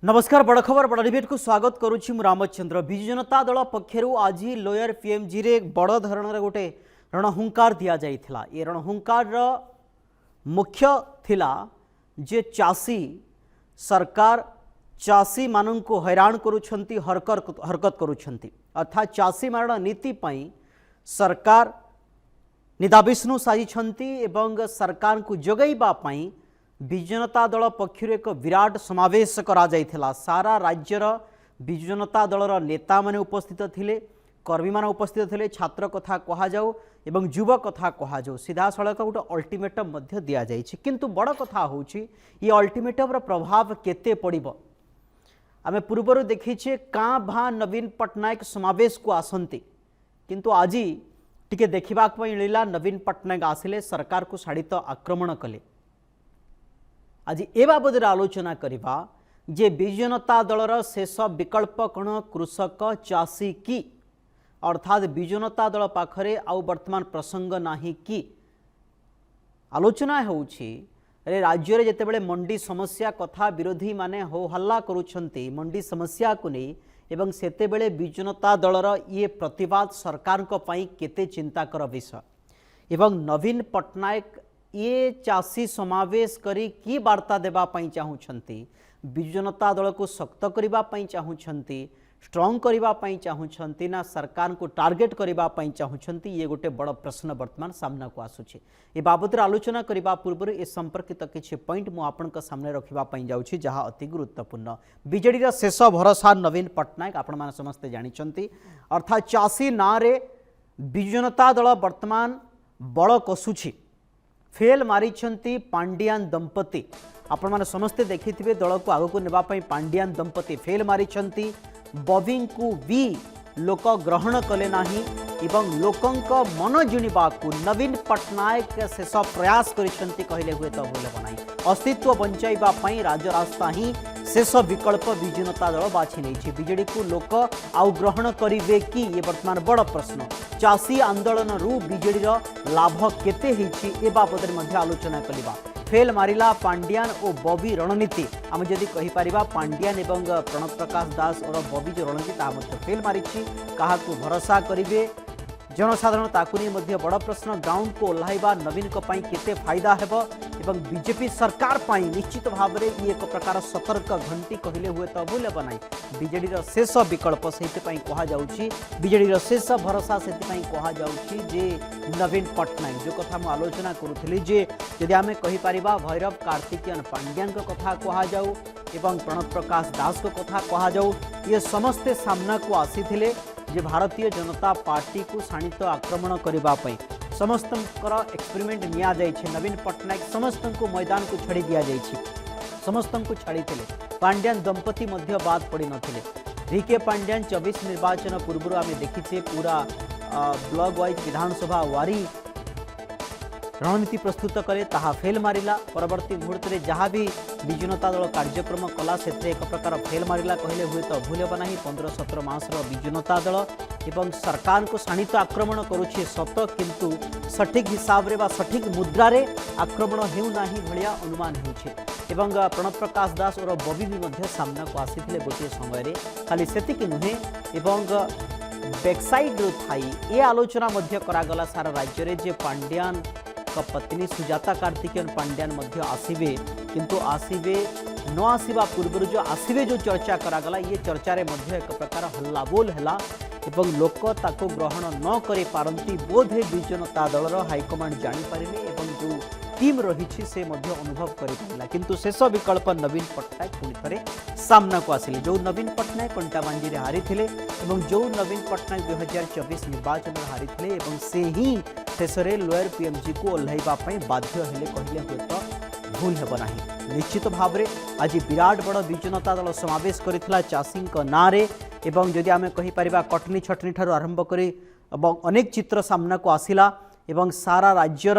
नमस्कार बड़ खबर बड़ डिबेट को स्वागत करुच्ची रामचंद्र। विजु जनता दल पक्षर आज लोयर पीएमजी रे बड़ धरण गोटे रणहुंकार दि जाइथिला। ये रणहुंकार मुख्य थिला जे चाषी सरकार चाषी मानन को हैरान करुछंती हरकत करुछंती अर्थात चाषी मारण नीति पई सरकार निदाविष्णु साजिछंती एवं सरकार को जगैबा पई विजु जनता दल पक्षर एक विराट समावेश करा जाइथिला। सारा राज्यर विजु जनता दलर नेता माने उपस्थित थिले, कर्मी माने उपस्थित थिले। छात्र कथा कहा जाऊ एवं युवा कथा कहा जाऊ सीधा सड़क गोटे अल्टीमेटम मध्य दिया जाइछि। किंतु बड़ कथा होछि ये अल्टीमेटम प्रभाव केते पड़िबो। आमे पूर्वरु देखिछे कां भा नवीन पटनायक समावेश को आसंती, किंतु आज टिके देखिबा मिलिला नवीन पटनायक आसिले सरकार को शाड़ित आक्रमण कले। आज ए बाबद आलोचना करवा जे विजु जनता दलर शेष विकल्प कौन कृषक चाषी की अर्थात विजु जनता दल पाखरे आउ वर्तमान प्रसंग नाही कि आलोचना होउछि। अरे राज्य रे जेतेबेले मंडी समस्या कथा विरोधी माने हो हल्ला करुछंती मंडी समस्या को नहीं एवं सेतेबेले विजु जनता दलर ये प्रतिवाद सरकार को पई केते चिंताकर विषय एवं नवीन पटनायक ये चाषी समावेश करी की वार्ता देबा पई चाहुछंती, विजु जनता दल को शक्त करिबा पई चाहुछंती, स्ट्रांग करिबा पई चाहुछंती ना सरकार को टार्गेट करिबा पई चाहुछंती, ये गोटे बड़ प्रश्न वर्तमान सामना को आसुछि। ए बाबद आलोचना करिबा पूर्व ए संपर्कित किछि पॉइंट मु आपनका सामने रखिबा पई जाउछि जहा अति गुरुत्वपूर्ण। बीजेडी रा शेष भरोसा नवीन पटनायक आपण मान समस्त जानिछंती अर्थात चाषी ना रे विजु जनता दल वर्तमान बड़ कसुछि। फेल मारिछंती पांडियान दंपति आपण माने समस्ते देखिथिबे दल को आगो को नेबा पई पांडियान दंपति फेल मारिछंती। बॉबिंग को भी लोक ग्रहण कले नाही एवं लोकंक मन जिणिबा को नवीन पटनायक शेष प्रयास करिछंती कहले हुए तो भूल बनाई। अस्तित्व बंचाइबा पई राजरास्ता ही शेष विकल्प विजु जनता दल बाछि नेछि। बीजेडी को लोक आउ ग्रहण करिवे कि ये वर्तमान बड़ प्रश्न। चाषी आंदोलन रु बीजेडी लाभ केते हिछि ए बाबद मध्ये आलोचना कलिबा। फेल मारिला पांडियान और बॉबी रणनीति आम जदि कहि परिबा पांडियान एवं प्रणव प्रकाश दास और बॉबी जो रणनीति ता मध्ये फेल मारिछि। कहा को भरोसा करिवे जनसाधारण ताकू नहीं मध्य बड़ प्रश्न। ग्राउंड को ओह्लाइबा नवीन को पाई केते फायदा हेबो एवं बीजेपी सरकार पाई निश्चित भाव में ये एक प्रकार सतर्क घंटी कहले हुए तो भूल बनाई। बीजेडी शेष विकल्प से कह जाउछि, बीजेडी शेष भरोसा से कह जाउछि जे नवीन पटनायक जो कथा मु आलोचना करुथली जे यदि आमे कहि परिबा भैरव कार्तिकेयन पांड्यान को कथा कह जाऊ एवं प्रणव प्रकाश दास को कथा कह जाऊ ये समस्ते सामना को आसीथिले जे भारतीय जनता पार्टी को शाणित आक्रमण करबा पई समस्तंकर एक्सपेरिमेंट निया जाइछे। नवीन पटनायक समस्त को मैदान को छाड़ी दिया जाइछे, समस्त को छाड़ी पांड्यान दंपति मध्य बाद पड़ी नथिले। वीके पांड्यान 24 निर्वाचन पूर्व आम देखीचे पूरा ब्लॉक वाइज विधानसभा वारी रणनीति प्रस्तुत कले ताहा फेल मारिला। परवर्ती मुहूर्त में जहाँ भी विजु जनता दल कार्यक्रम कला से एक प्रकार फेल मारिला कहले हुए तो भूल नाही। 15-17 मासर विजु जनता दल एवं सरकार को शाणित आक्रमण करुछे सत, किंतु सठिक हिसाब रे बा सठिक मुद्रा रे आक्रमण हेउ नाही भलिया अनुमान होउछे। एवं प्रणव प्रकाश दास और बॉबी भी मध्य सामना को आसीथिले गोटे समय रे खाली सेतिक नुहे एवं बैकसाइड रो थाई ए आलोचना मध्य करागला सारा राज्य रे जे पांड्यान पत्नी सुजाता कार्तिकेयन पांड्यान मध्य आसीबे, किंतु आसीबे न आसीबा पूर्व जो आसीबे जो चर्चा करागला ये चर्चा रे मध्य एक प्रकार हल्ला बोल हैला एवं लोक ताको ग्रहण न करि पारंती बोधे विजु जनता दलर हाईकमांड जानि पारिले एवं जो टीम रही से मध्य अनुभव करिला। किंतु शेष विकल्प नवीन पटनायक पुणी थरे सामना को आसिले। जो नवीन पटनायक कंटाबांजी रे हारी थिले एवं जो नवीन पटनायक 2024 निर्वाचन में हारी थिले एवं से ही शेष रे लोयर पीएमजी को ओह्लाइबा पई बाध्य हेले कहले हुए तो भूल हेब नाही। निश्चित भाव में आज विराट बड़ विजु जनता दल समावेश करिथिला चाषी ना रे एवं जदि आमे कहि परिबा कटनी छटनी ठारू आरंभ करी एवं अनेक चित्र सामना को आसिला एवं सारा राज्यर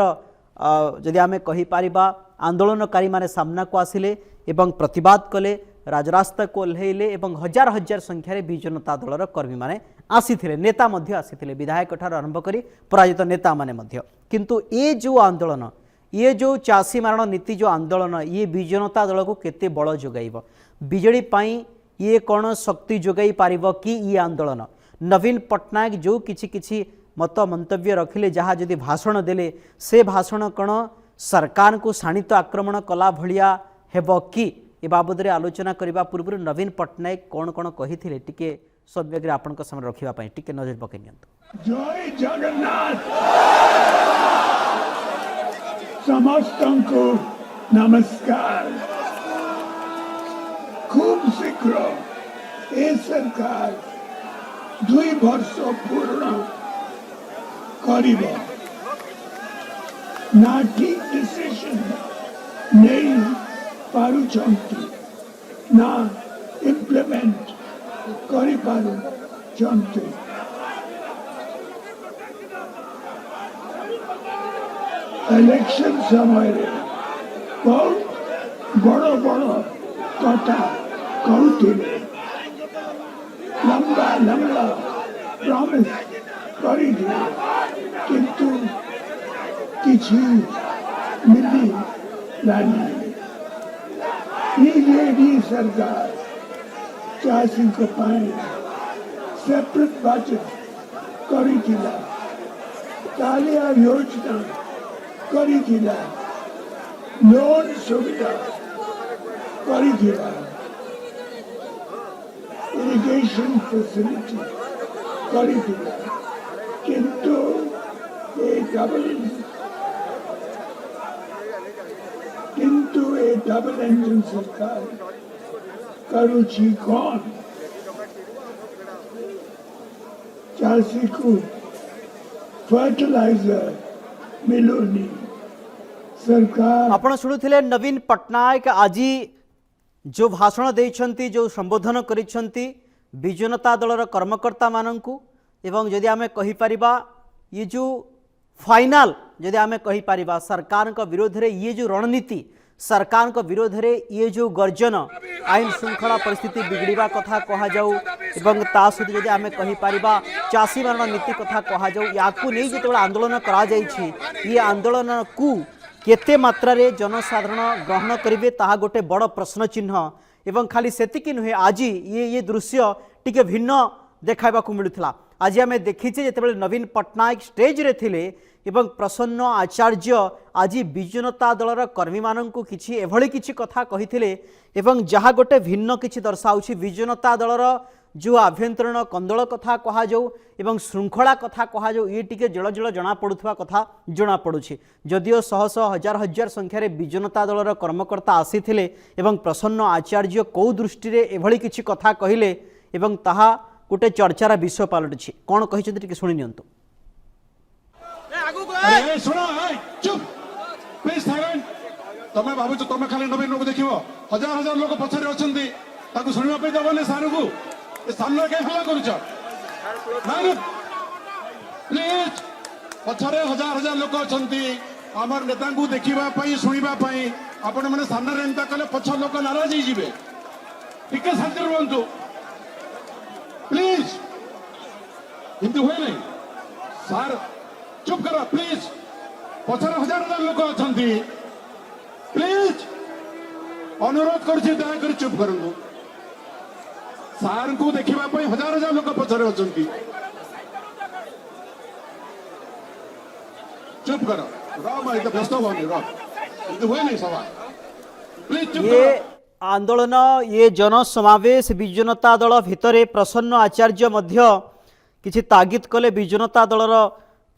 जदि आमे कहि परिबा आंदोलनकारी माने सामना को आसिले एवं प्रतिवाद कले राजरास्ता को ओह्लैले एवं हजार हजार संख्यार विजु जनता दलर कर्मी माने आसीथिले, नेता मध्य आसीथिले, विधायक ठारू आरंभ करी पराजित नेता माने मध्य। किंतु ए जो आंदोलन ये जो चाषी मारण नीति जो आंदोलन ये विजु जनता दल को केते बल जोगाइब बीजेडी पाई ये कौन शक्ति जोगाई पारिब कि ये आंदोलन नवीन पट्टनायक जो किछि किछि मत मंतव्य रखिले जहाँ जदि भाषण देले से भाषण कौन सरकार को शाणित आक्रमण कला भलिया हेब कि ए बाबद रे आलोचना करबा पूर्व नवीन पट्टनायक कौन कौन कही टिके सौभाग्य आपण सामने रखापी टिके नजर पकई नियंतु। जय जगन्नाथ समस्त को नमस्कार। खूब शीघ्र ए सरकार 2 वर्ष पूर्ण करिब ना ठीक डिसीजन नहीं पारुचंती ना इम्प्लीमेंट करि पारुचंती। इलेक्शन समय बहुत बड़ बड़ कथा कहते लंबा लंबा प्रॉमिस करी किंतु किसी मिली लानी ये सरकार चाषी को पाए सेपरेट बजट करी कालिया योजना करी लोन सुविधा करी इरिगेशन फैसिलिटी करी किंतु डबल इंजन सरकार करुची कौन चाषी को फर्टिलाइजर मिलुनी सरकार आपण शुणुथिले नवीन पट्टनायक आज जो भाषण देइछंती जो संबोधन करिछंती विजु जनता दलर कर्मकर्ता माननकु एवं जदि आमे कहि परिबा ये जो फाइनल जदि आमे कहि परिबा सरकार का विरोध रे ये जो रणनीति सरकार का विरोध रे ये जो गर्जन आईन श्रृंखला परिस्थिति बिगड़िबा कथा कहा जाऊ एवं ता सहित जदि आमे कहि परिबा चाषी मारण नीति कथा कहा जाऊ याकू नै जेतेबेला आंदोलन करा जाईछि ये आंदोलन कु केते मात्रा रे जनसाधारण ग्रहण करिवे ताहा गोटे बड़ प्रश्न चिन्ह एवं खाली सेतिकी नुहे आज ये दृश्य टिके भिन्न देखाइबा को मिलुथला। आज आमे देखिछे जेतेबेले नवीन पट्टनायक स्टेज रे थिले एवं प्रसन्न आचार्य आज विजु जनता दलर कर्मी माननकु किछि एभली किछि कथा कहिथिले एवं जहा गोटे भिन्न किछि दर्शाउछि विजु जनता दलर जो आभ्यंतरण कंदल कथा कहा जाऊ एवं श्रृंखला कथा कहा जाऊ ये टिके जल जल जना पड़ुथवा कथा जना पड़ुछि जदियो शह शह हजार हजार संख्यार विजु जनता दलर कर्मकर्ता आसीथिले एवं प्रसन्न आचार्य कौ दृष्टि रे एभली किछि कथा कहिले एवं ताहा गोटे चर्चार विषय पलटिछि कोन कहिछन्ति टिके सुनि नियंतु। अरे सुनो चुप प्लीज थाइलैंड तमे भाबुछ तमे खाली नवीन को देखिबो हजार हजार लोक पछरे अछंती ताकू सुनिबा पे दबने सारू को ए सामने के हल्ला करूछ नाही प्लीज पछरे हजार हजार लोक अछंती हमर नेता को देखिबा पई सुनिबा पई आपण माने सामने एंता कले पछ लोक नाराज ही जिवे ठीक है शांति रहंतु प्लीज हिंदू होय नहीं सर चुप करो प्लीज पछरे हजार हजार लोक अछंती प्लीज अनुरोध करुछि दया कर चुप करंतु सार को देखिबा पई हजार हजार लोक पछरे अछंती चुप करो राम आई तो व्यस्त होनी रो हिंदू होय नहीं सवाल प्लीज चुप ये करो। आंदोलन ये जन समावेश विजु जनता दल भितर प्रसन्न आचार्य मध्य किछि तागिद कले विजु जनता दलर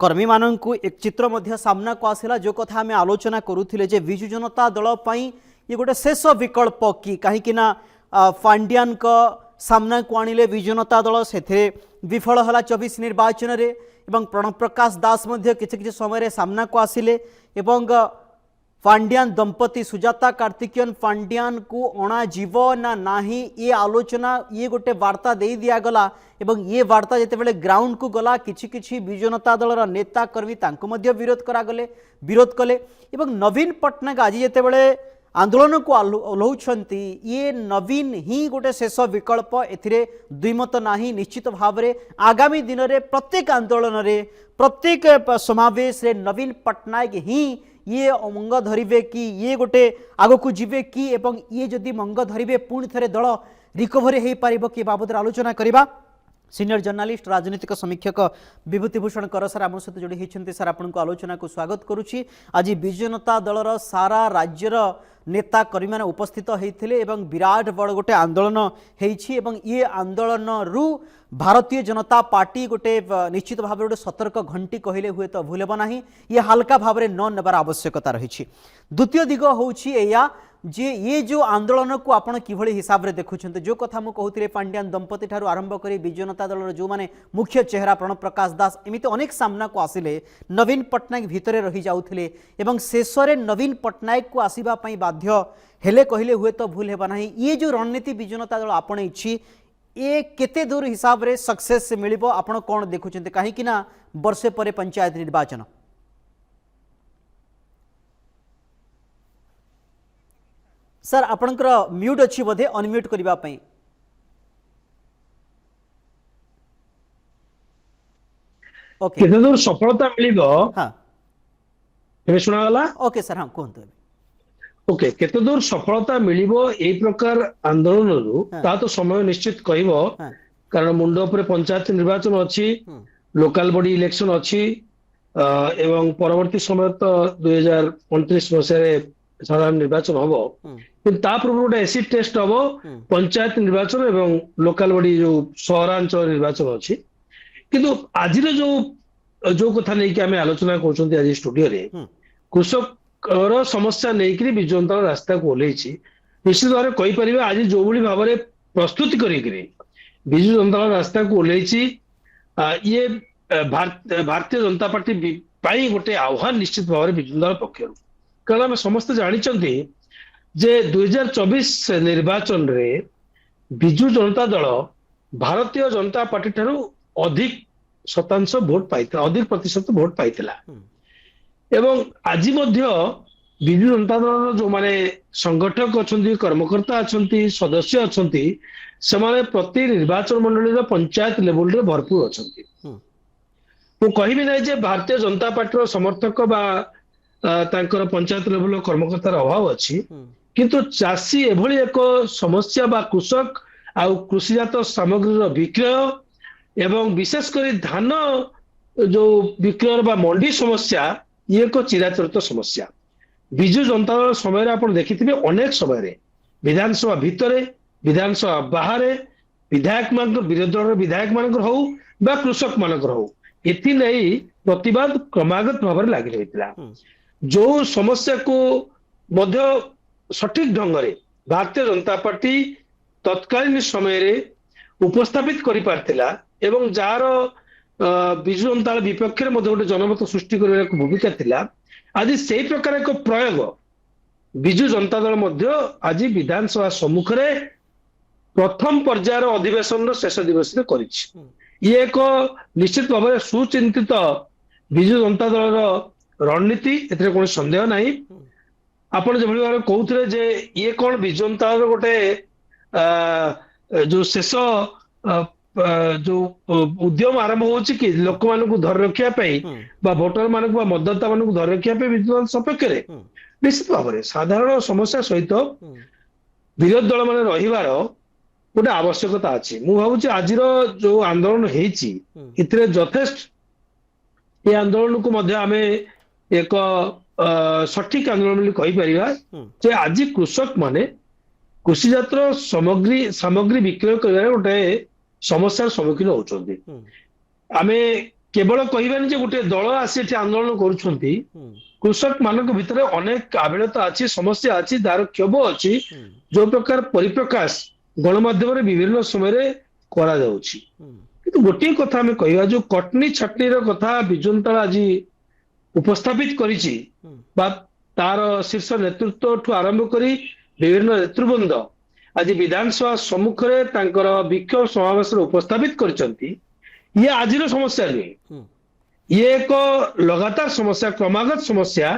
कर्मी माननकु एक चित्र मध्य सामना को आसिला जो कथा आमे आलोचना करूथिले जे विजु जनता दल पई ये गोटे शेष विकल्प कि कहीं कि ना फांडियान का सामना को आनिले विजु जनता दल से विफल हला 24 निर्वाचन रे एवं प्रणव प्रकाश दास मध्य किछि किछि समय रे सामना को आसिले एवं फांडियान दंपति सुजाता कार्तिकेयन फांडियान को अणा जीव ना नाही ये आलोचना ये गोटे वार्ता दे दिया गला एवं ये वार्ता जेतेबेले ग्राउंड को गला किछि किछि विजु जनता दलर नेता कर्मी तांको मध्य विरोध कले एवं नवीन पट्टनायक आज जेतेबेले आंदोलन को ओह्लौछंती ये नवीन ही गोटे शेष विकल्प एथिरे द्विमत नाही निश्चित भाव रे आगामी दिन रे प्रत्येक आंदोलन रे प्रत्येक समावेश रे नवीन पट्टनायक ही ये मंग धरिबे कि ये गोटे आगकू जीवे कि एवं ये जदि मंग धरिबे पुणी थरे दल रिकवरी हो पारिबो कि बाबद आलोचना करबा सीनियर जर्नालीस्ट राजनीतिक समीक्षक विभूतिभूषण कर सर आम सहित जोड़ी होती सर आपको आलोचना को स्वागत करुच्ची आज विजु जनता दलर सारा राज्यर नेता कर्मी मैंने उपस्थित होते विराट बड़ गोटे आंदोलन होती ये आंदोलन रु भारतीय जनता पार्टी गोटे निश्चित भाव गोटे सतर्क घंटी कहले हुए तो भूल ना ये हाल्का भाव में न नेबार आवश्यकता रही द्वितीय दिग हूँ या जे ये जो आंदोलन को आपण किभଳି हिसाब रे देखुछन्ते जो कथा मु कहूतिले पांड्यान दंपति ठारू आरंभ करी विजु जनता दलर जो माने मुख्य चेहरा प्रणव प्रकाश दास एमिति अनेक सामना को आसिले नवीन पट्टनायक भितरे रही जाउथिले एवं शेषरे नवीन पट्टनायक को आसीबा पई बाध्य हेले कहिले हुए तो भूल हेबा नाही ये जो रणनीति विजु जनता दल आपण इछि ए केते दूर हिसाब रे सक्सेस मिलिबो आपण कोन देखुछन्ते काहे कि ना वर्षे परे पंचायत निर्वाचन सर आपणकर म्यूट अच्छी बोधे अनम्यूट करबा पई ओके केते दूर सफलता मिलिबो हां एबे सुना गला ओके सर हां कोन ओके केते दूर सफलता मिलिबो ए प्रकार आंदोलन रु हाँ। ता तो समय निश्चित कहबो हां कारण मुंडो पर पंचायत निर्वाचन अछि लोकल बॉडी इलेक्शन अछि एवं परवर्ती समय तो 2029 मसिया साधारण निर्वाचन हबो किंतु ता पूर्व गोटे एसिड टेस्ट हबो पंचायत निर्वाचन एवं लोकल बॉडी जो सहरांचल निर्वाचन अछि किंतु आज जो कथा नै कि हमें आलोचना करछन्ती आज स्टूडियो रे कृषक समस्या नहीं कि विजु जनता रास्ता को ओल्लैछि निश्चित भाव कही परिबा आज जो भली भाव रे प्रस्तुति करी विजु जनता रास्ता को ओल्लैछि ये भारतीय जनता पार्टी पाई गोटे आह्वान निश्चित भाव रे विजु जनता पक्षरु कारण आम समस्त जानी जे 2024 निर्वाचन रे विजु जनता दल भारतीय जनता पार्टी ठारू अधिक शतांश भोट पाई अधिक प्रतिशत भोट पाइथिला एवं आज मध्य विजु जनता दल जो माने संगठक अछंती कर्मकर्ता अछंती सदस्य अछंती सेमाने प्रति निर्वाचन मंडली रो पंचायत लेवल रे भरपूर अछंती तो कहिबि नै जे भारतीय जनता पार्टी रो समर्थक बा तांकर पंचायत लेवल कर्मकर्तार अभाव अछि किंतु चाषी एभली एक समस्या बा कृषक आउ कृषिजात सामग्री विक्रय एवं विशेष कर धान जो विक्रय बा मंडी समस्या ये एक चिराचरित समस्या विजु जनता दल समय आप देखिथिबे अनेक समय विधानसभा भितरे विधानसभा बाहर विधायक मान विरोधी दल विधायक मान हो बा कृषक मान हो एथि नहीं प्रतिवाद क्रमागत भाव में लगी रही जो समस्या को मध्य सठिक ढंग रे भारतीय जनता पार्टी तत्कालीन समय रे उपस्थापित करि पारथिला एवं जार विजु जनता दल विपक्ष में गोटे जनमत सृष्टि करने भूमिका थिला आज से प्रकार एक प्रयोग विजु जनता दल मध्य आज विधानसभा सम्मुख रे प्रथम पर्यायर अधिवेशन शेष दिवस रे करिछि ये एक निश्चित भाव में सुचिंतित विजु जनता दल रणनीति एथरे कोन संदेह नहीं आपण जेभली भाव कहउथले जे ये कोन विजु जनता दल गोटे जो शेष जो उद्यम आरंभ होछि कि लोक मान को धर रखिया पई बा वोटर मान को मतदाता मान को धर रखिया पई विजु दल सपक्ष रे निश्चित भाव में साधारण समस्या सहित विरोधी दल मान रहिबार गोटे आवश्यकता अछि मु भाबुछि आजिर जो आंदोलन हेछि इतरे यथेष्ट ये आंदोलन को मध्य आमे एक सठिक आंदोलन कही परिबा जे आज कृषक माने कृषिजात सामग्री विक्रय कर गोटे समस्या सम्मुखीन होउछन्ती आमे केवल कहबानी जे गोटे दल आसी आंदोलन करूछन्ती कृषक मानक भितर अनेक आबिलता अछि समस्या अछि दार क्षोभ अछि जो प्रकार परिप्रकाश गणमाध्यम रे विभिन्न समय रे करा जाउछि किंतु गोटे कथा हमें कहवा जो कटनी छटनी रो कथा विजु जनता आज उपस्थापित करिछि बा तार शीर्ष नेतृत्व ठू आरंभ करी विभिन्न नेतृवृंद आज विधानसभा सम्मुख रे तांकर विक्षोभ समावेश उपस्थापित करिसंती ये आजिर समस्या नहीं ये एक लगातार समस्या क्रमागत समस्या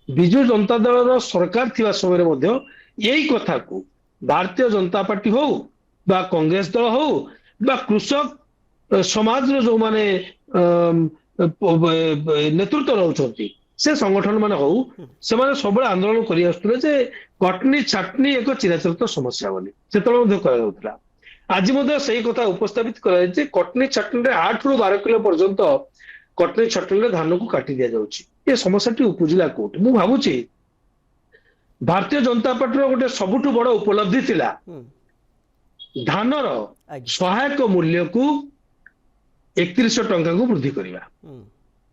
विजु जनता दल सरकार थिबा समय मध्य यही कथा को भारतीय जनता पार्टी हो बा कांग्रेस दल हो बा कृषक समाज जो माने नेतृत्व रहउछंती से संगठन मान हो से सब आंदोलन कर जे कटनी छाटनी एक चिराचरित समस्या बोली से आज से कथा उपस्थापित कर कटनी छाटनी 8 ରୁ 12 किलो पर्यंत कटनी छाटनी धान को काटी दि जाऊँगी ये समस्या उपजिला कौट मु भावुची भारतीय जनता पार्टी गोटे सबुठु बड़ उपलब्धि थिला धानर सहायक मूल्य को 3100 टंका को वृद्धि करवा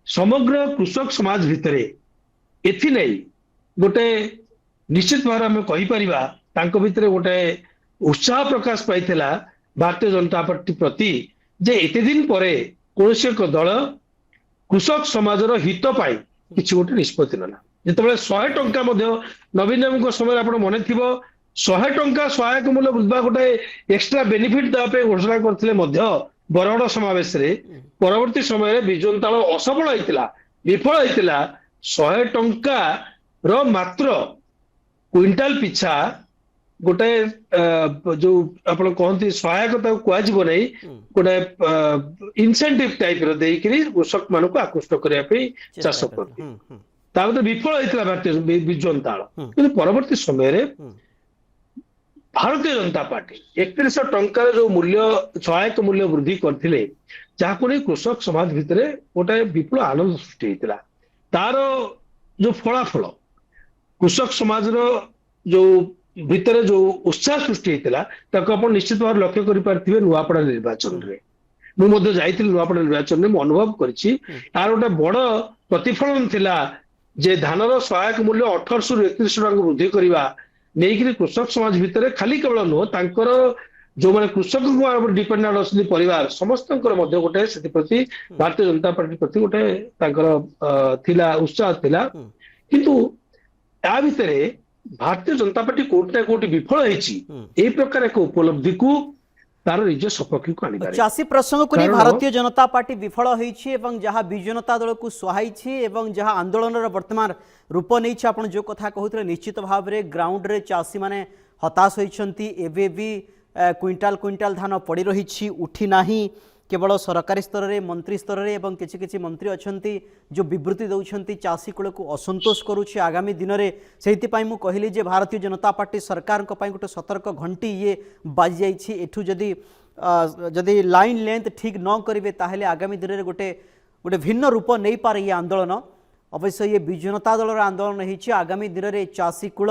समग्र कृषक समाज भितर एथि नहीं गोटे निश्चित भाव में कहीपर भितर गोटे उत्साह प्रकाश पाइला भारतीय जनता पार्टी प्रति जे एते दिन पर कौन एक दल कृषक समाजर हित पाई किसी गोटे निष्पत्ति ना जिते 100 टंका नवीन बाबू समय आप मन थी 100 टंका सहायक मूल्य वृद्धि गोटे एक्सट्रा बेनिफिट देवाई घोषणा करते बरगड़ समावेश परवर्ती समय विजु जनता दल असफल होता विफल होता 100 टंका मात्र क्विंटाल पिछा गोटे जो आप कहते सहायकता कह नहीं गोटे इनसेंटिव टाइप कृषक मान को आकृष्ट करने चाष कर विफल होता भारतीय विजु जनता दल कि परवर्ती समय भारतीय जनता पार्टी 3100 टंकार जो मूल्य सहायक मूल्य वृद्धि करते जहां नहीं कृषक समाज भितर गोटे विपुल आनंद सृष्टि होता तार जो फलाफल कृषक समाज जो भितर जो उत्साह सृष्टि होता आप निश्चित भाव लक्ष्य कर नुआपड़ा निर्वाचन में मुझे जाइए नुआपड़ा निर्वाचन में अनुभव करी यार गोटे बड़ प्रतिफलन थिला जे धानर सहायक मूल्य 1800 ରୁ 3100 टंका वृद्धि करवा नहीं कृषक समाज भितर खाली केवल नुह जो मैंने कृषक को डिपेंडेंट अच्छे परिवार समस्त गोटे से प्रति भारतीय जनता पार्टी प्रति गोटे उत्साह थिला किंतु या भितर भारतीय जनता पार्टी कोटि ना कोटि विफल होती प्रकार एक उपलब्धि को तार निज सपक्ष को आनी चाषी प्रसंग को भारतीय जनता पार्टी विफल होती जहाँ विजु जनता दल को सुहाई जहाँ आंदोलन वर्तमान रूप नहीं आप जो कथा कहते निश्चित भाव में ग्राउंड रे चाषी माने हताश होती एवं भी क्विंटाल क्विंटाल धान पड़ रही उठी नाही केवल सरकारी स्तर में मंत्री स्तर में एवं किसी किसी मंत्री अच्छा जो विवृत्ति दौरान चाषी कूल को असंतोष करुच्छे आगामी दिन में से कहली जे भारतीय जनता पार्टी सरकार गोटे सतर्क घंटी ये बाजी जाइए जदि लाइन लेंथ ठीक न करेंगे ताहले आगामी दिन में गोटे गोटे भिन्न रूप नहीं पारे ये आंदोलन अवश्य ये विजु जनता दल आंदोलन होती आगामी दिन में चाषी कूल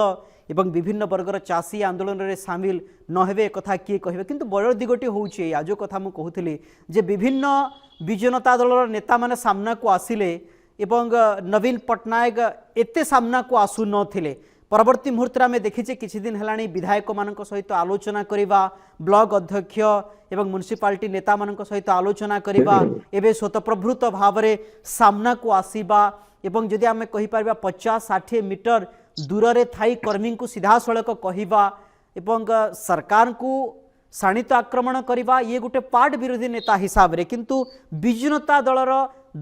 एवं विभिन्न वर्गर चाषी आंदोलन में सामिल नहे कथा किए कहे किंतु बड़ दिगटी होउछे आज कथा मु कहूली जे विभिन्न विजु जनता दल नेता माने सामना को आसिले एवं नवीन पट्टनायक एते सामना को आसु नथिले परवर्ती मुहूर्त में देखीचे किछि दिन हेलाणी विधायक मानक सहित आलोचना करिबा ब्लॉक अध्यक्ष एवं म्युनिसिपालिटी नेता मानक सहित आलोचना करिबा एबे स्वतःप्रभृत भाव में सामना को आसीबा एवं जदि आमे कहि परबा 50-60 मीटर दूर रे थाई कर्मी को सीधा सड़क कहवा एवं सरकार को शाणित आक्रमण करवा ये गोटे पार्ट विरोधी नेता हिसाब रे किंतु विजु जनता दलर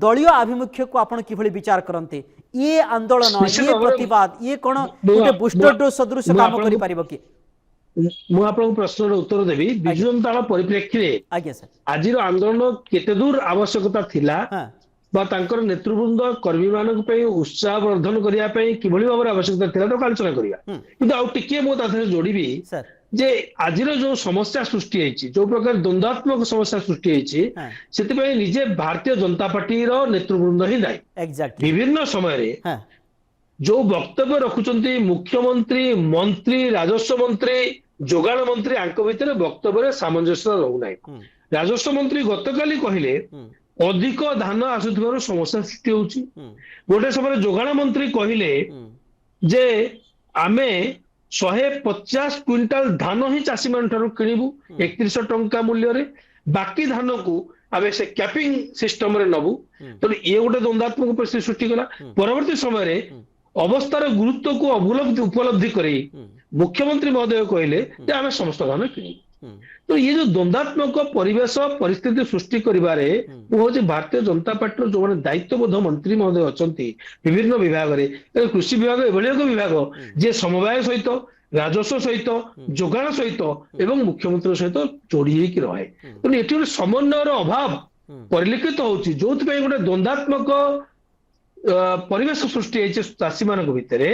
दलीय आभिमुख्य को आपण किभली विचार करते ये आंदोलन ये प्रतिवाद ये कौन गोटे बूस्टर डोज सदृश काम करि परिबो कि मु आपन प्रश्न उत्तर देबी विजु जनता दल परिप्रेक्षी रे आज्ञा सर आजिर आंदोलन केते दूर आवश्यकता थिला नेतृवृंद कर्मी मान उत्साह वर्धन करने किभली भाव आवश्यकता थी तो आलोचना करवा कि आउ टिके मो जोड़ी जे आज जो समस्या सृष्टि होती जो प्रकार द्वंद्वात्मक समस्या सृष्टि होती निजे भारतीय जनता पार्टी नेतृवृंद ही दायी विभिन्न समय जो वक्तव्य रखुंट मुख्यमंत्री मंत्री राजस्व मंत्री जोगाण मंत्री आंक भितर वक्तव्य सामंजस्य रहूना राजस्व मंत्री गतकाली कहले अधिक धान आसुथिबारु समस्या सृष्टि होउची गोटे समय जोगाण मंत्री कहले जे आमे 150 क्विंटाल धान ही चाषी मान ठारू किनिबु 3100 टंका मूल्य रे बाकी धान को आमे से कैपिंग सिस्टम रे नबु तो ये गोटे द्वंद्वात्मक परिस्थिति सृष्टि कला परवर्ती समय रे अवस्थार गुरुत्व को उपलब्धि करी मुख्यमंत्री महोदय कहले जे आमे समस्त धान किनिबु तो ये जो द्वंद्वात्मक परिवेश परिस्थिति सृष्टि करिबारे भारतीय जनता पार्टी जो मैंने दायित्वबोध मंत्री महोदय अच्छा विभिन्न विभाग में कृषि विभाग एभली एक विभाग जे समवाय सहित राजस्व सहित जोगाण सहित एवं मुख्यमंत्री सहित जोड़ी रहे तो ये समन्वयर अभाव परिलक्षित होची जो गोटे द्वंद्वात्मक ପରିବେଶ ସୃଷ୍ଟି ହେଇଛି ଚାଷୀ ମାନଙ୍କ ଭିତରେ,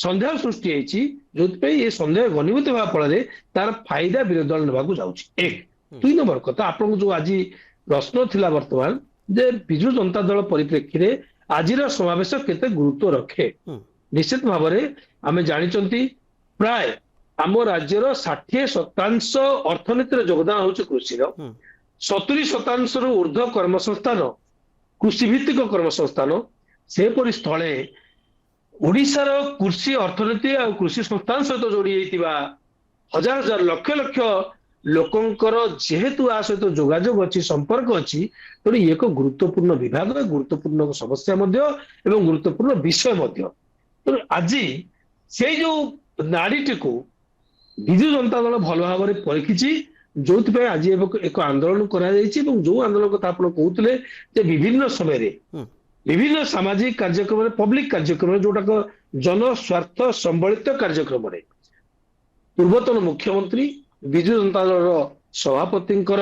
ସନ୍ଦେହ ସୃଷ୍ଟି ହେଇଛି, ଯୋଉଥିପାଇଁ ଏ ସନ୍ଦେହ ଘନୀଭୂତ ହେବା ଫଳରେ ତାର ଫାଇଦା ବିରୋଧୀ ଦଳ ନେବାକୁ ଯାଉଛି। ଏକ। ଦୁଇ ନମ୍ବର କଥା, ଆପଣଙ୍କୁ ଯୋଉ ଆଜି ପ୍ରଶ୍ନ ଥିଲା ବର୍ତ୍ତମାନ ଯେ ବିଜୁ ଜନତା ଦଳ ପରିପ୍ରେକ୍ଷୀରେ ଆଜିର ସମାବେଶ କେତେ ଗୁରୁତ୍ୱ ରଖେ। ନିଶ୍ଚିତ ଭାବରେ ଆମେ ଜାଣିଛନ୍ତି ପ୍ରାୟ ଆମ ରାଜ୍ୟର 60% ଅର୍ଥନୀତିର ଯୋଗଦାନ ହଉଛି କୃଷିର, 70% ଉର୍ଦ୍ଧ୍ୱ କର୍ମସଂସ୍ଥାନ କୃଷିଭିତ୍ତିକ କର୍ମସଂସ୍ଥାନ। ସେପରି ସ୍ଥଳେ ଓଡିଶାର କୃଷି ଅର୍ଥନୀତି ଆଉ କୃଷି ସଂସ୍ଥାନ ସହିତ ଯୋଡି ହେଇଥିବା ହଜାର ହଜାର ଲକ୍ଷ ଲକ୍ଷ ଲୋକଙ୍କର ଯେହେତୁ ଆ ସହିତ ଯୋଗାଯୋଗ ଅଛି, ସମ୍ପର୍କ ଅଛି, ତେଣୁ ଇଏ ଏକ ଗୁରୁତ୍ୱପୂର୍ଣ୍ଣ ବିଭାଗ, ଗୁରୁତ୍ୱପୂର୍ଣ୍ଣ ସମସ୍ୟା ମଧ୍ୟ ଏବଂ ଗୁରୁତ୍ୱପୂର୍ଣ୍ଣ ବିଷୟ ମଧ୍ୟ। ତେଣୁ ଆଜି ସେଇ ଯୋଉ ନାଡିଟିକୁ ବିଜୁ ଜନତା ଦଳ ଭଲ ଭାବରେ ପରୀକ୍ଷିଛି, ଯୋଉଥିପାଇଁ ଆଜି ଏକ ଆନ୍ଦୋଳନ କରାଯାଇଛି ଏବଂ ଯୋଉ ଆନ୍ଦୋଳନ କଥା ଆପଣ କହୁଥିଲେ ଯେ ବିଭିନ୍ନ ସମୟରେ ବିଭିନ୍ନ ସାମାଜିକ କାର୍ଯ୍ୟକ୍ରମରେ, ପବ୍ଲିକ କାର୍ଯ୍ୟକ୍ରମରେ, ଯୋଉଟାକ ଜନସ୍ୱାର୍ଥ ସମ୍ବଳିତ କାର୍ଯ୍ୟକ୍ରମରେ ପୂର୍ବତନ ମୁଖ୍ୟମନ୍ତ୍ରୀ ବିଜୁ ଜନତା ଦଳର ସଭାପତିଙ୍କର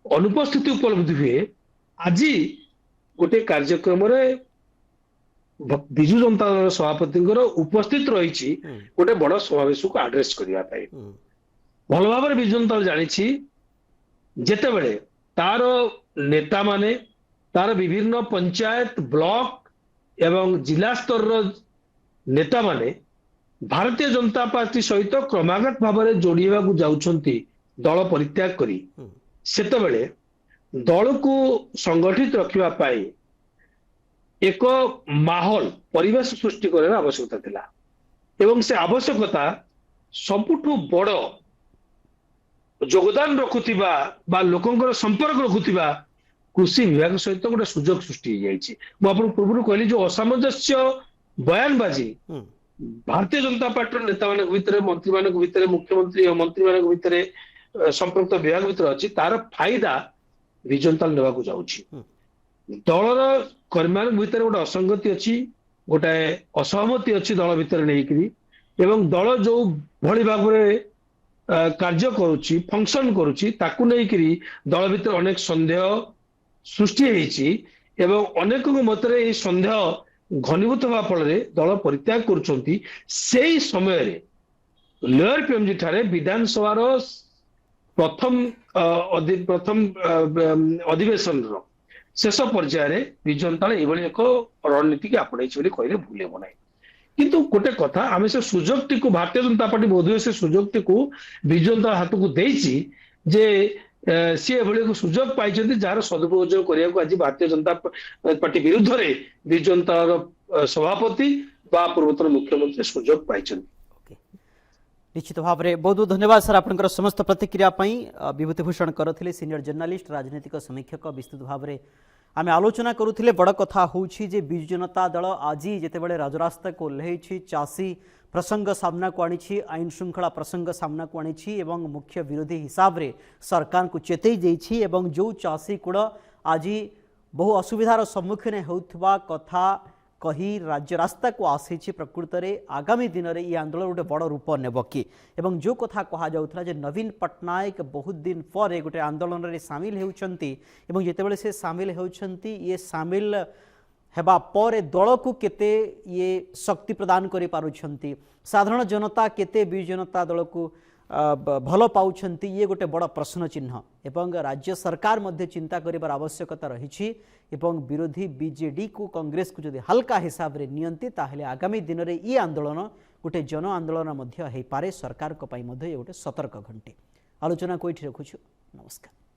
ଅନୁପସ୍ଥିତି ଉପଲବ୍ଧି ହୁଏ। ଆଜି ଗୋଟେ କାର୍ଯ୍ୟକ୍ରମରେ ବିଜୁ ଜନତା ଦଳର ସଭାପତିଙ୍କର ଉପସ୍ଥିତ ରହିଛି ଗୋଟେ ବଡ ସମାବେଶକୁ ଆଡ୍ରେସ କରିବା ପାଇଁ। ଭଲ ଭାବରେ ବିଜୁ ଜନତା ଦଳ ଜାଣିଛି ଯେତେବେଳେ ତାର ନେତାମାନେ, ତାର ବିଭିନ୍ନ ପଞ୍ଚାୟତ, ବ୍ଲକ ଏବଂ ଜିଲ୍ଲା ସ୍ତରର ନେତାମାନେ ଭାରତୀୟ ଜନତା ପାର୍ଟି ସହିତ କ୍ରମାଗତ ଭାବରେ ଯୋଡି ହେବାକୁ ଯାଉଛନ୍ତି ଦଳ ପରିତ୍ୟାଗ କରି, ସେତେବେଳେ ଦଳକୁ ସଂଗଠିତ ରଖିବା ପାଇଁ ଏକ ମାହୋଲ, ପରିବେଶ ସୃଷ୍ଟି କରିବାର ଆବଶ୍ୟକତା ଥିଲା ଏବଂ ସେ ଆବଶ୍ୟକତା ସବୁଠୁ ବଡ ଯୋଗଦାନ ରଖୁଥିବା ବା ଲୋକଙ୍କର ସମ୍ପର୍କ ରଖୁଥିବା କୃଷି ବିଭାଗ ସହିତ ଗୋଟେ ସୁଯୋଗ ସୃଷ୍ଟି ହେଇଯାଇଛି। ମୁଁ ଆପଣଙ୍କୁ ପୂର୍ବରୁ କହିଲି ଯୋଉ ଅସାମଞ୍ଜସ୍ୟ ବୟାନବାଜି ଭାରତୀୟ ଜନତା ପାର୍ଟିର ନେତାମାନଙ୍କ ଭିତରେ, ମନ୍ତ୍ରୀମାନଙ୍କ ଭିତରେ, ମୁଖ୍ୟମନ୍ତ୍ରୀ ଓ ମନ୍ତ୍ରୀମାନଙ୍କ ଭିତରେ, ସମ୍ପୃକ୍ତ ବିଭାଗ ଭିତରେ ଅଛି, ତାର ଫାଇଦା ବିଜୁ ଜନତା ଦଳ ନେବାକୁ ଯାଉଛି। ଦଳର କର୍ମୀମାନଙ୍କ ଭିତରେ ଗୋଟେ ଅସଙ୍ଗତି ଅଛି, ଗୋଟେ ଅସହମତି ଅଛି ଦଳ ଭିତରେ ନେଇକିରି, ଏବଂ ଦଳ ଯୋଉ ଭଳି ଭାବରେ କାର୍ଯ୍ୟ କରୁଛି, ଫଙ୍କସନ କରୁଛି, ତାକୁ ନେଇକିରି ଦଳ ଭିତରେ ଅନେକ ସନ୍ଦେହ ସୃଷ୍ଟି ହେଇଛି ଏବଂ ଅନେକଙ୍କ ମତରେ ଏହି ସନ୍ଦେହ ଘନୀଭୂତ ହେବା ଫଳରେ ଦଳ ପରିତ୍ୟାଗ କରୁଛନ୍ତି। ସେଇ ସମୟରେ ଲୋୟର ପିଏମଜି ଠାରେ ବିଧାନସଭାର ପ୍ରଥମ ଅଧିବେଶନର ଶେଷ ପର୍ଯ୍ୟାୟରେ ବିଜୁ ଜନତା ଦଳ ଏଭଳି ଏକ ରଣନୀତିକି ଆପଣେଇଛି ବୋଲି କହିଲେ ଭୁଲ ହେବ ନାହିଁ। କିନ୍ତୁ ଗୋଟେ କଥା, ଆମେ ସେ ସୁଯୋଗଟିକୁ, ଭାରତୀୟ ଜନତା ପାର୍ଟି ବୋଧହୁଏ ସେ ସୁଯୋଗଟିକୁ ବିଜୁ ଜନତା ହାତକୁ ଦେଇଛି ଯେ ସିଏ ଏଭଳି ଏକ ସୁଯୋଗ ପାଇଛନ୍ତି ଯାହାର ସଦୁପଯୋଗ କରିବାକୁ ଆଜି ଭାରତୀୟ ଜନତା ପାର୍ଟି ବିରୁଦ୍ଧରେ ବିଜୁ ଜନତା ଦଳର ସଭାପତି ବା ପୂର୍ବତନ ମୁଖ୍ୟମନ୍ତ୍ରୀ ସୁଯୋଗ ପାଇଛନ୍ତି। निश्चित भाव में बहुत बहुत धन्यवाद सर आपंकर समस्त प्रतिक्रिया विभूतिभूषण करथिले सीनियर जर्नालीस्ट राजनीतिक समीक्षक विस्तृत भाव में आम आलोचना करुथिले। बड़ कथा होउछि जे बिजु जनता दल आज जितेबाला राजरास्ता को ओह्लैछि, चाषी प्रसंग सामना को आनी, आईन श्रृंखला प्रसंग सामना को आनी एवं मुख्य विरोधी हिसाब रे सरकार को चेतई देछि एवं जो चाषी कूड़ आज बहु असुविधार सम्मुखीन होउथबा कथा कही राज्य रास्ता को आसी, प्रकृत में आगामी दिन में ये आंदोलन गोटे बड़ रूप नेब कि एवं जो कथा कहुला जे नवीन पट्टनायक बहुत दिन पर गोटे आंदोलन में सामिल होती जितेबाला से सामिल होती ये सामिल हेबा पर दल को केते ये शक्ति प्रदान करि पारुछंती, साधारण जनता केते बिजु जनता दल को भल पाउछंती, ये गोटे बड़ प्रश्न चिन्ह एवं राज्य सरकार मध्य चिंता करिबार आवश्यकता रही एवं विरोधी बीजेडी को कांग्रेस को जदि हल्का हिसाब रे नियंती ताहले आगामी दिन में ये आंदोलन गोटे जन आंदोलन मध्य हेई पारे। सरकार को पई मध्य ये गोटे सतर्क घंटी। आलोचना को रखुछु। नमस्कार।